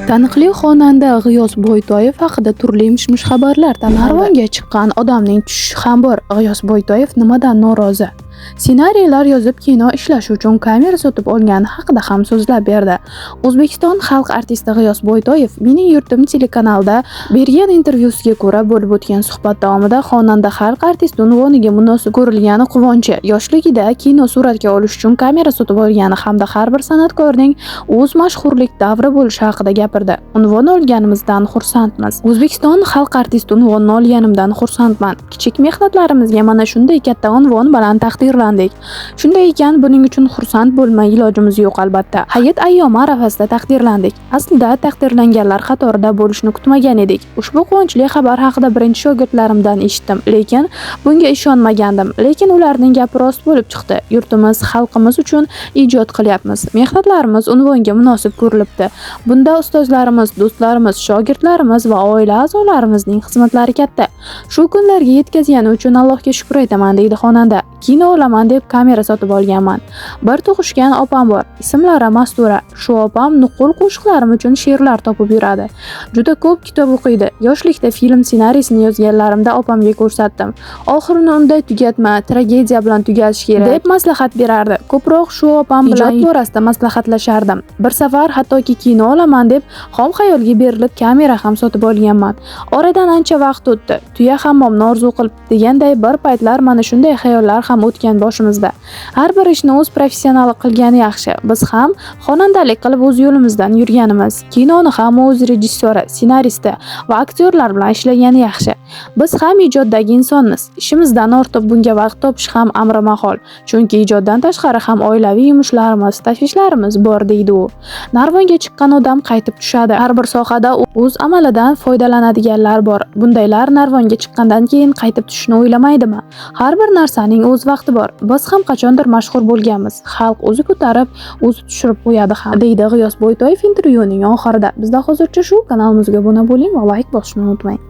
Taniqli xonanda G'iyos Boytoyev haqida turli mish-mish xabarlar tarqaldi. Narvonga chiqqan odamning tushishi ham bor. G'iyos Boytoyev nimadan norozi? Ssenariylar yozib, kino ishlash uchun kamera sotib olgani haqida ham so'zlab berdi. O'zbekiston xalq artisti G'iyos Boytoyev Mening yurtim telekanalida bergan intervyusiga ko'ra, bo'lib o'tgan suhbat davomida xonanda xalq artisti unvoniga munosib ko'rilgani quvonchi, yoshligida kino suratga olish uchun kamera sotib olgani hamda har bir san'atkorning o'z mashhurlik davri bo'lishi haqida gapirdi. Unvon olganimizdan xursandmiz. O'zbekiston xalq artisti unvonini olganimdan xursandman. Kichik mehnatlarimizga mana shunday katta unvon bilan taqdirlandik. Shunday ekan, buning uchun xursand bo'lmay ilojimiz yo'q albatta. Hayit ayyomi arafasida taqdirlandik. Aslida taqdirlanganlar qatorida bo'lishni kutmagan edik. Ushbu quvonchli xabar haqida birinchi shogirdlarimdan eshitdim, lekin bunga ishonmagandim. Lekin ularning gapi rost bo'lib chiqdi. Yurtimiz, xalqimiz uchun ijod qilyapmiz. Mehnatlarimiz unvonga munosib ko'rilibdi. Bunda ustozlarimiz, do'stlarimiz, shogirdlarimiz va oila a'zolarimizning xizmatlari katta. Shu kunlarga yetkazgani uchun Allohga shukr aytaman, deydi xonanda. Kino olaman deb kamera sotib olganman. Bir tug'ishgan opam bor. Ismlari Mastura. Shu opam nuqul qo'shiqlarim uchun she'rlar topib yuradi. Juda ko'p kitob o'qiydi. Yoshlikda film ssenariysini yozganlarimda opamga ko'rsatdim. Oxirini unday tugatma, tragediya bilan tugatish kerak deb maslahat berardi. Ko'proq shu opam bilan ijod borasida maslahatlashardim. Bir safar hattoki kino olaman deb xom xayolga berilib kamera ham sotib olganman. Oradan ancha vaqt o'tdi. Tuya hammomni orzu qilib deganday bir paytlar mana shunday xayollar ham o'tgan boshimizda. Har bir ishni o'z professionali qilgani yaxshi. Biz ham xonandalik qilib o'z yo'limizdan yurganimiz. Kinoni ham o'z rejissyori, ssenaristi va aktyorlar bilan ishlagani yaxshi. Biz ham ijoddagi insonmiz. Ishimizdan ortib bunga vaqt topish ham amri mahol. Chunki ijoddan tashqari ham oilaviy yumushlarimiz, tashvishlarimiz bor, deydi u. Narvonga chiqqan odam qaytib tushadi. Har bir sohada o'z amalidan foydalanadiganlar bor. Bundaylar narvonga chiqqandan keyin qaytib tushishni o'ylamaydimi? Har bir narsaning o'z vaqti bor. Biz ham qachondir mashhur bo'lganmiz. Xalq o'zi ko'tarib, o'zi tushirib qo'yadi ham, deydi G'iyos Boytoyev intervyuning oxirida. Bizda hozircha shu. Kanalimizga obuna bo'ling va like bosishni unutmang.